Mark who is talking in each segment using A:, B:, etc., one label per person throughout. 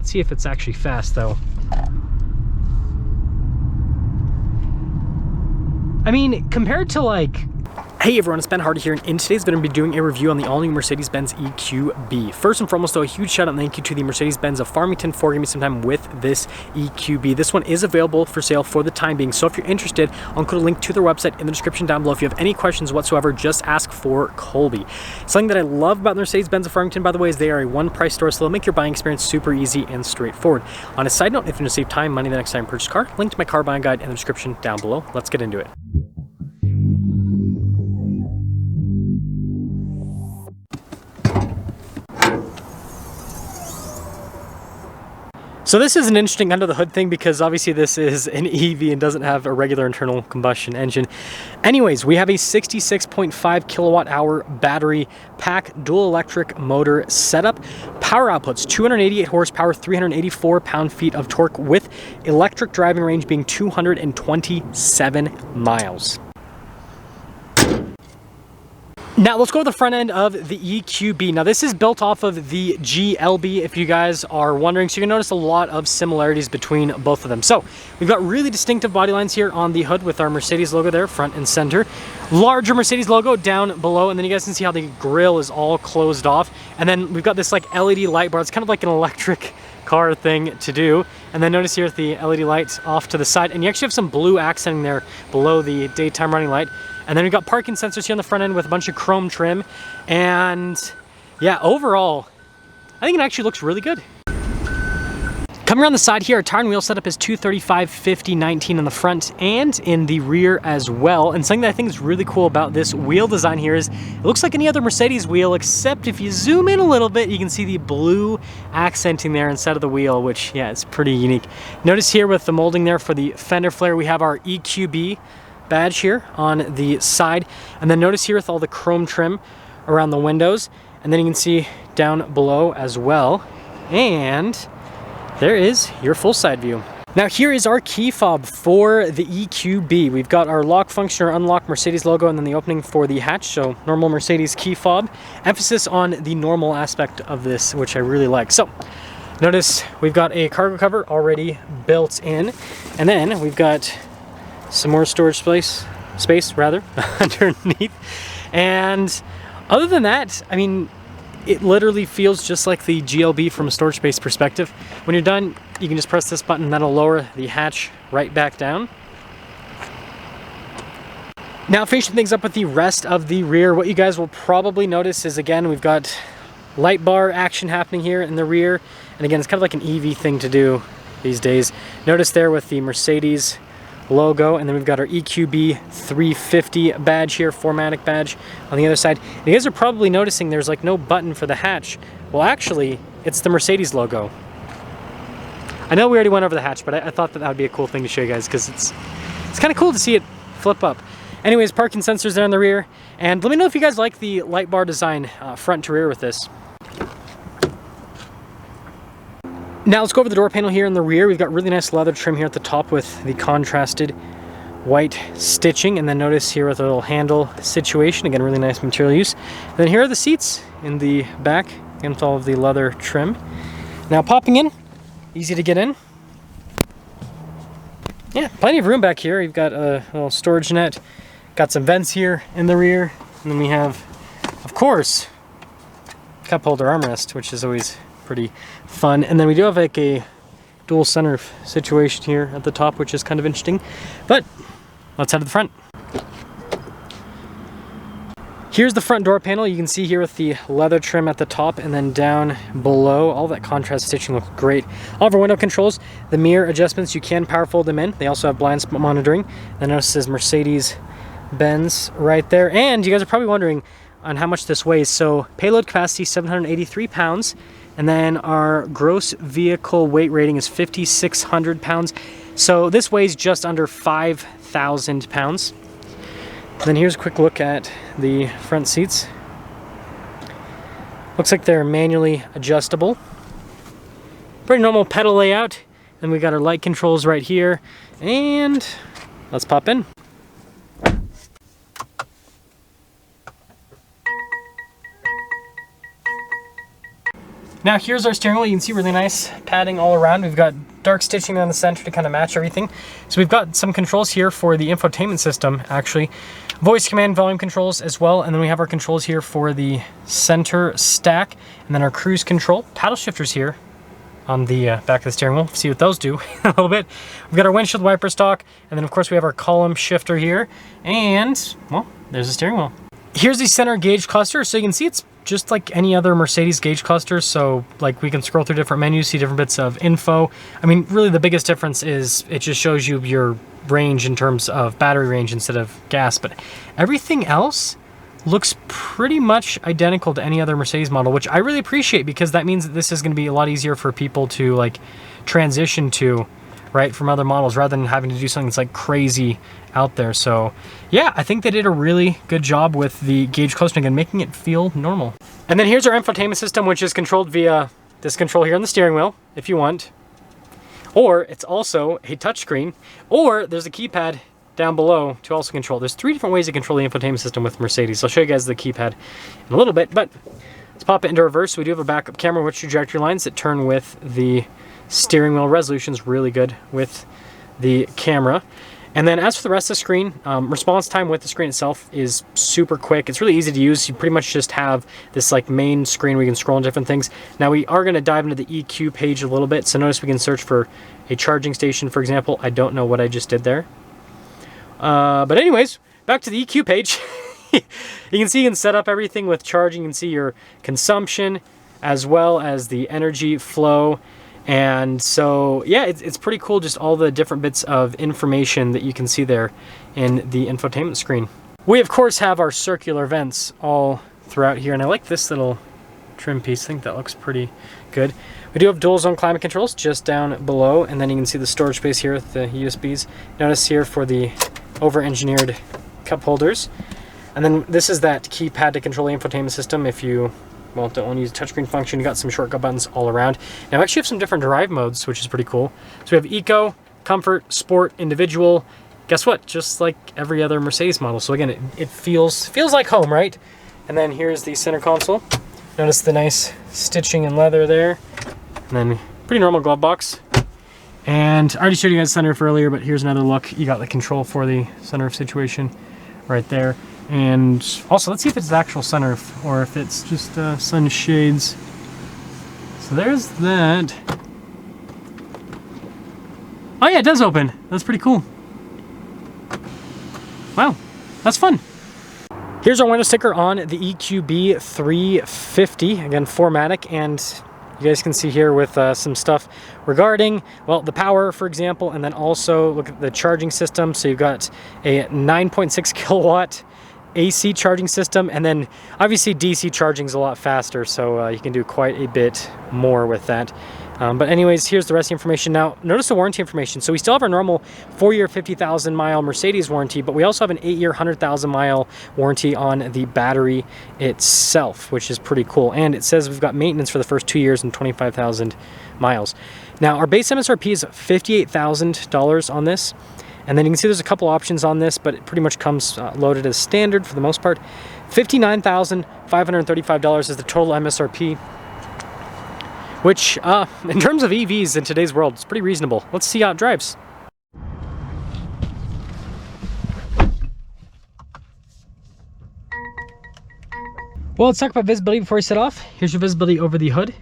A: Let's see if it's actually fast though. I mean, compared to like... Hey everyone, it's Ben Hardy here, and in today's video I'm going to be doing a review on the all-new Mercedes-Benz EQB. First and foremost though, a huge shout out and thank you to the Mercedes-Benz of Farmington for giving me some time with this EQB. This one is available for sale for the time being, so if you're interested, I'll include a link to their website in the description down below. If you have any questions whatsoever, just ask for Colby. Something that I love about the Mercedes-Benz of Farmington, by the way, is they are a one-price store, so they'll make your buying experience super easy and straightforward. On a side note, if you want to save time, money the next time you purchase a car, link to my car buying guide in the description down below. Let's get into it. So this is an interesting under the hood thing because obviously this is an EV and doesn't have a regular internal combustion engine. Anyways, we have a 66.5 kilowatt hour battery pack dual electric motor setup. Power outputs 288 horsepower, 384 pound-feet of torque with electric driving range being 227 miles. Now let's go to the front end of the EQB. Now this is built off of the GLB if you guys are wondering, so you're gonna notice a lot of similarities between both of them. So we've got really distinctive body lines here on the hood with our Mercedes logo there front and center. Larger Mercedes logo down below, and then you guys can see how the grille is all closed off. And then we've got this like LED light bar. It's kind of like an electric car thing to do. And then notice here the LED lights off to the side, and you actually have some blue accenting there below the daytime running light. And then we've got parking sensors here on the front end with a bunch of chrome trim. And yeah, overall, I think it actually looks really good. Coming around the side here, our tire and wheel setup is 235/50/19 in the front and in the rear as well. And something that I think is really cool about this wheel design here is it looks like any other Mercedes wheel, except if you zoom in a little bit, you can see the blue accenting there instead of the wheel, which yeah, it's pretty unique. Notice here with the molding there for the fender flare, we have our EQB badge here on the side, and then notice here with all the chrome trim around the windows, and then you can see down below as well, and there is your full side view. Now here is our key fob for the EQB. We've got our lock function or unlock Mercedes logo, and then the opening for the hatch, so normal Mercedes key fob. Emphasis on the normal aspect of this, which I really like. So notice we've got a cargo cover already built in, and then we've got some more storage space underneath. And other than that, I mean, it literally feels just like the GLB from a storage space perspective. When you're done, you can just press this button, that'll lower the hatch right back down. Now finishing things up with the rest of the rear, what you guys will probably notice is, again, we've got light bar action happening here in the rear. And again, it's kind of like an EV thing to do these days. Notice there with the Mercedes logo, and then we've got our EQB 350 badge here, 4MATIC badge on the other side. And you guys are probably noticing there's like no button for the hatch. Well, actually, it's the Mercedes logo. I know we already went over the hatch, but I thought that would be a cool thing to show you guys because it's kind of cool to see it flip up. Anyways, parking sensors there in the rear, and let me know if you guys like the light bar design front to rear with this. Now let's go over the door panel here in the rear. We've got really nice leather trim here at the top with the contrasted white stitching, and then notice here with a little handle situation, again, really nice material use. And then here are the seats in the back and with all of the leather trim. Now popping in, easy to get in. Yeah, plenty of room back here. You've got a little storage net, got some vents here in the rear, and then we have, of course, cup holder armrest, which is always pretty fun. And then we do have like a dual center situation here at the top, which is kind of interesting. But let's head to the front. Here's the front door panel. You can see here with the leather trim at the top, and then down below, all that contrast stitching looks great. All of our window controls, the mirror adjustments, you can power fold them in. They also have blind spot monitoring. Then notice it says Mercedes-Benz right there. And you guys are probably wondering on how much this weighs. So payload capacity 783 pounds. And then our gross vehicle weight rating is 5,600 pounds. So this weighs just under 5,000 pounds. And then here's a quick look at the front seats. Looks like they're manually adjustable. Pretty normal pedal layout. Then we got our light controls right here. And let's pop in. Now here's our steering wheel. You can see really nice padding all around. We've got dark stitching down the center to kind of match everything. So we've got some controls here for the infotainment system, actually. Voice command volume controls as well. And then we have our controls here for the center stack. And then our cruise control. Paddle shifters here on the back of the steering wheel. See what those do a little bit. We've got our windshield wiper stalk. And then of course we have our column shifter here. And, well, there's the steering wheel. Here's the center gauge cluster. So you can see it's just like any other Mercedes gauge cluster. So like we can scroll through different menus, see different bits of info. I mean, really the biggest difference is it just shows you your range in terms of battery range instead of gas, but everything else looks pretty much identical to any other Mercedes model, which I really appreciate because that means that this is going to be a lot easier for people to like transition to, right, from other models rather than having to do something that's like crazy out there. So yeah, I think they did a really good job with the gauge clustering and making it feel normal. And then here's our infotainment system, which is controlled via this control here on the steering wheel, if you want. Or it's also a touchscreen, or there's a keypad down below to also control. There's 3 different ways to control the infotainment system with Mercedes. I'll show you guys the keypad in a little bit, but let's pop it into reverse. We do have a backup camera with trajectory lines that turn with the steering wheel. Resolution's really good with the camera. And then as for the rest of the screen, response time with the screen itself is super quick. It's really easy to use. You pretty much just have this like main screen where you can scroll on different things. Now we are going to dive into the EQ page a little bit. So notice we can search for a charging station, for example. I don't know what I just did there. But anyways, back to the EQ page. You can see you can set up everything with charging. You can see your consumption as well as the energy flow. And so, yeah, it's pretty cool, just all the different bits of information that you can see there in the infotainment screen. We, of course, have our circular vents all throughout here, and I like this little trim piece. I think that looks pretty good. We do have dual zone climate controls just down below, and then you can see the storage space here with the USBs. Notice here for the over-engineered cup holders. And then this is that keypad to control the infotainment system if you don't want to use the touchscreen function. You got some shortcut buttons all around. Now we actually have some different drive modes, which is pretty cool. So we have Eco, Comfort, Sport, Individual. Guess what? Just like every other Mercedes model. So again, it feels like home, right? And then here's the center console. Notice the nice stitching and leather there. And then pretty normal glove box. And I already showed you guys the sunroof earlier, but here's another look. You got the control for the sunroof situation right there. And also, let's see if it's the actual sunroof or if it's just sun shades. So there's that. Oh yeah, it does open. That's pretty cool. Wow, that's fun. Here's our window sticker on the EQB 350, again 4MATIC, and you guys can see here with some stuff regarding, well, the power, for example, and then also look at the charging system. So you've got a 9.6 kilowatt AC charging system, and then obviously DC charging is a lot faster, so you can do quite a bit more with that. But anyways, here's the rest of the information. Now, notice the warranty information. So we still have our normal 4-year, 50,000 mile Mercedes warranty, but we also have an 8-year, 100,000 mile warranty on the battery itself, which is pretty cool. And it says we've got maintenance for the first 2 years and 25,000 miles. Now, our base MSRP is $58,000 on this. And then you can see there's a couple options on this, but it pretty much comes loaded as standard for the most part. $59,535 is the total MSRP, which in terms of EVs in today's world, it's pretty reasonable. Let's see how it drives. Well, let's talk about visibility before we set off. Here's your visibility over the hood.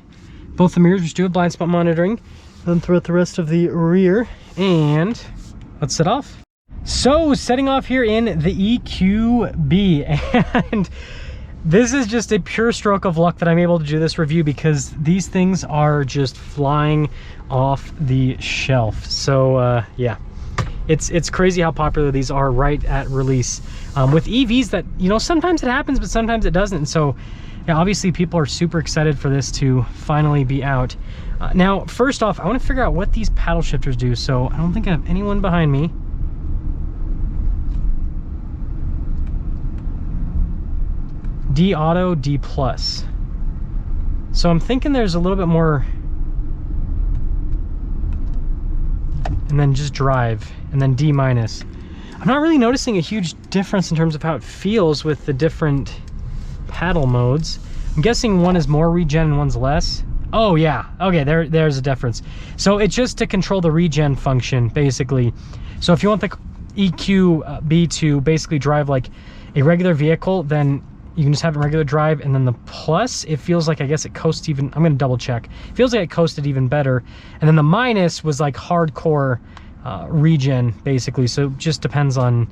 A: Both the mirrors, which do have blind spot monitoring, and throughout the rest of the rear. And let's set off. So, setting off here in the EQB, and this is just a pure stroke of luck that I'm able to do this review because these things are just flying off the shelf. So, yeah, it's crazy how popular these are right at release. With EVs that, you know, sometimes it happens, but sometimes it doesn't. And so, yeah, obviously people are super excited for this to finally be out. Now, first off, I want to figure out what these paddle shifters do. So I don't think I have anyone behind me. D auto, D plus. So I'm thinking there's a little bit more, and then just drive, and then D minus. I'm not really noticing a huge difference in terms of how it feels with the different paddle modes. I'm guessing one is more regen and one's less. Oh yeah, okay, there's a difference. So it's just to control the regen function, basically. So if you want the EQB to basically drive like a regular vehicle, then you can just have a regular drive, and then the plus, it feels like, I guess it coasts even, I'm gonna double check. It feels like it coasted even better. And then the minus was like hardcore regen, basically. So it just depends on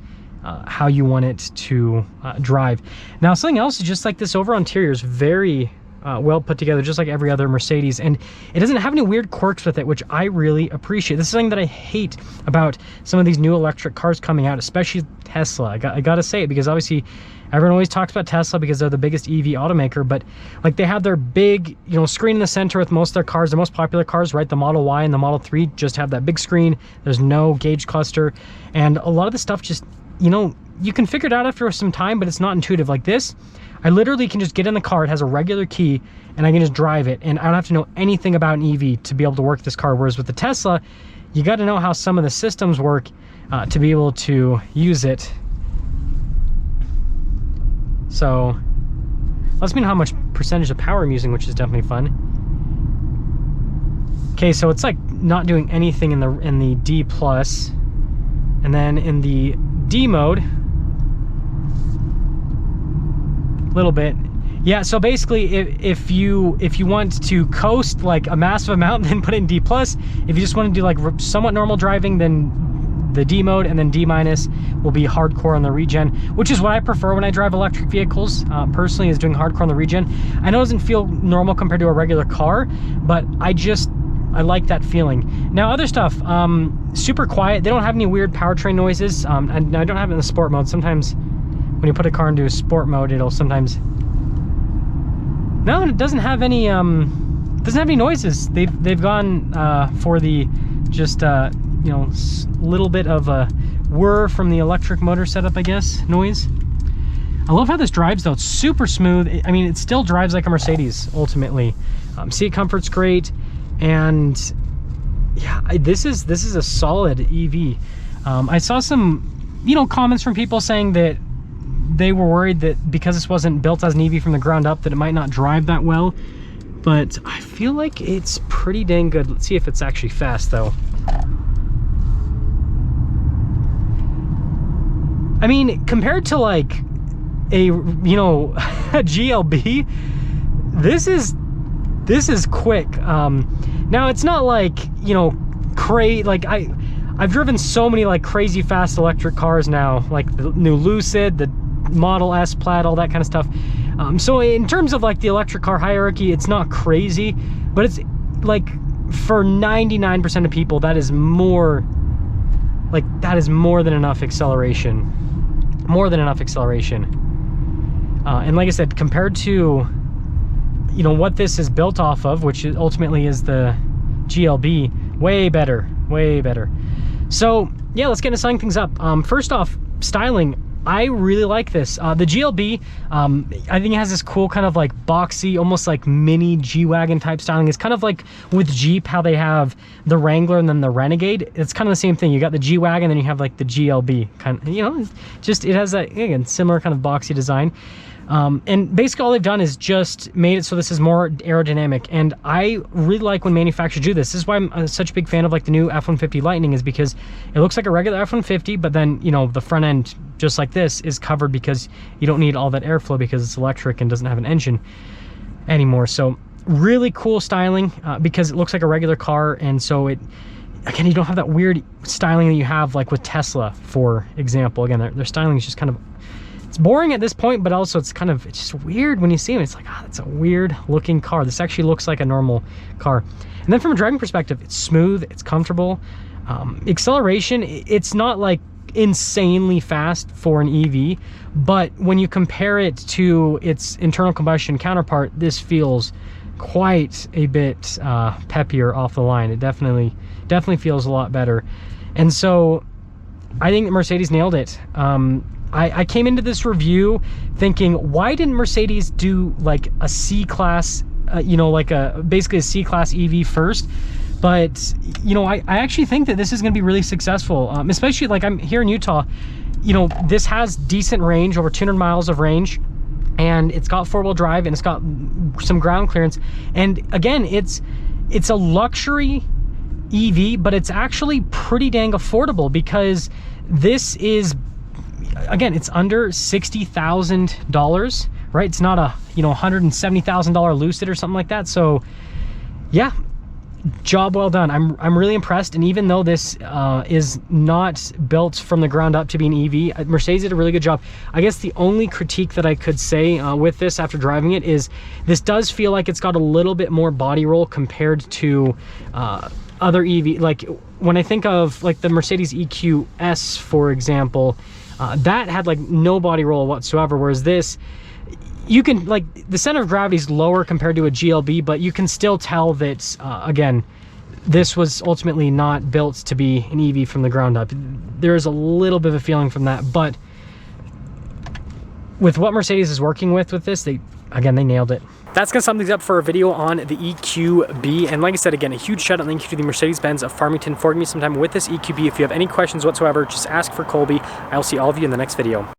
A: how you want it to drive. Now, something else is just like this overall interior is very well put together, just like every other Mercedes, and it doesn't have any weird quirks with it, which I really appreciate. This is something that I hate about some of these new electric cars coming out, especially Tesla. I gotta say it, because obviously everyone always talks about Tesla because they're the biggest EV automaker, but like they have their big, you know, screen in the center with most of their cars, the most popular cars, right? The Model Y and the Model 3 just have that big screen. There's no gauge cluster, and a lot of the stuff just, you know, you can figure it out after some time, but it's not intuitive. Like this, I literally can just get in the car, it has a regular key, and I can just drive it, and I don't have to know anything about an EV to be able to work this car. Whereas with the Tesla, you got to know how some of the systems work to be able to use it. So lets me know how much percentage of power I'm using, which is definitely fun. Okay, so it's like not doing anything in the D plus, and then in the D mode, little bit. Yeah, so basically if you want to coast like a massive amount, then put it in D plus. If you just want to do like somewhat normal driving, then the D mode, and then D minus will be hardcore on the regen, which is what I prefer when I drive electric vehicles, personally, is doing hardcore on the regen. I know it doesn't feel normal compared to a regular car, but I like that feeling. Now, other stuff, super quiet. They don't have any weird powertrain noises. And I don't have it in the sport mode. Sometimes when you put a car into a sport mode, it'll sometimes... No, it doesn't have any noises. They've gone for the just you know, little bit of a whir from the electric motor setup, I guess, noise. I love how this drives though. It's super smooth. I mean, it still drives like a Mercedes ultimately. Seat comfort's great, and yeah, this is a solid EV. I saw some, you know, comments from people saying that they were worried that because this wasn't built as an EV from the ground up, that it might not drive that well, but I feel like it's pretty dang good. Let's see if it's actually fast though. I mean, compared to like a, you know, a GLB, this is quick. Now it's not like, you know, like I've driven so many like crazy fast electric cars now, like the new Lucid, the Model S Plaid, all that kind of stuff. So in terms of like the electric car hierarchy, it's not crazy, but it's like for 99% of people, that is more than enough acceleration. More than enough acceleration. And like I said, compared to, you know, what this is built off of, which ultimately is the GLB, way better, way better. So yeah, let's get into signing things up. First off, styling. I really like this. The GLB, I think it has this cool kind of like boxy, almost like mini G-Wagon type styling. It's kind of like with Jeep, how they have the Wrangler and then the Renegade. It's kind of the same thing. You got the G-Wagon, then you have like the GLB. Kind of, you know, just, it has that, again, similar kind of boxy design. And basically all they've done is just made it so this is more aerodynamic, and I really like when manufacturers do this. This is why I'm such a big fan of like the new F-150 Lightning, is because it looks like a regular F-150, but then, you know, the front end, just like this, is covered because you don't need all that airflow because it's electric and doesn't have an engine anymore. So really cool styling, because it looks like a regular car, and so it, again, you don't have that weird styling that you have like with Tesla, for example. Again, their styling is just kind of, it's boring at this point, but also it's just weird when you see them. It's like, it's a weird looking car. This actually looks like a normal car. And then from a driving perspective, it's smooth, it's comfortable. Acceleration, it's not like insanely fast for an EV, but when you compare it to its internal combustion counterpart, this feels quite a bit peppier off the line. It definitely feels a lot better. And so I think that Mercedes nailed it. I came into this review thinking, why didn't Mercedes do like a C-Class, you know, like basically a C-Class EV first? But, you know, I actually think that this is going to be really successful, especially like I'm here in Utah. You know, this has decent range, over 200 miles of range. and it's got 4-wheel drive, and it's got some ground clearance. And again, it's a luxury EV, but it's actually pretty dang affordable, because this is, again, it's under $60,000, right? It's not a, you know, $170,000 Lucid or something like that. So yeah, job well done. I'm really impressed. And even though this is not built from the ground up to be an EV, Mercedes did a really good job. I guess the only critique that I could say with this after driving it is this does feel like it's got a little bit more body roll compared to other EV. Like when I think of like the Mercedes EQS, for example, that had like no body roll whatsoever, whereas this, you can, like, the center of gravity is lower compared to a GLB, but you can still tell that, again, this was ultimately not built to be an EV from the ground up. There is a little bit of a feeling from that, but with what Mercedes is working with this, they nailed it. That's gonna sum things up for a video on the EQB. And like I said, again, a huge shout out, thank you to the Mercedes-Benz of Farmington for giving me some time with this EQB. If you have any questions whatsoever, just ask for Colby. I'll see all of you in the next video.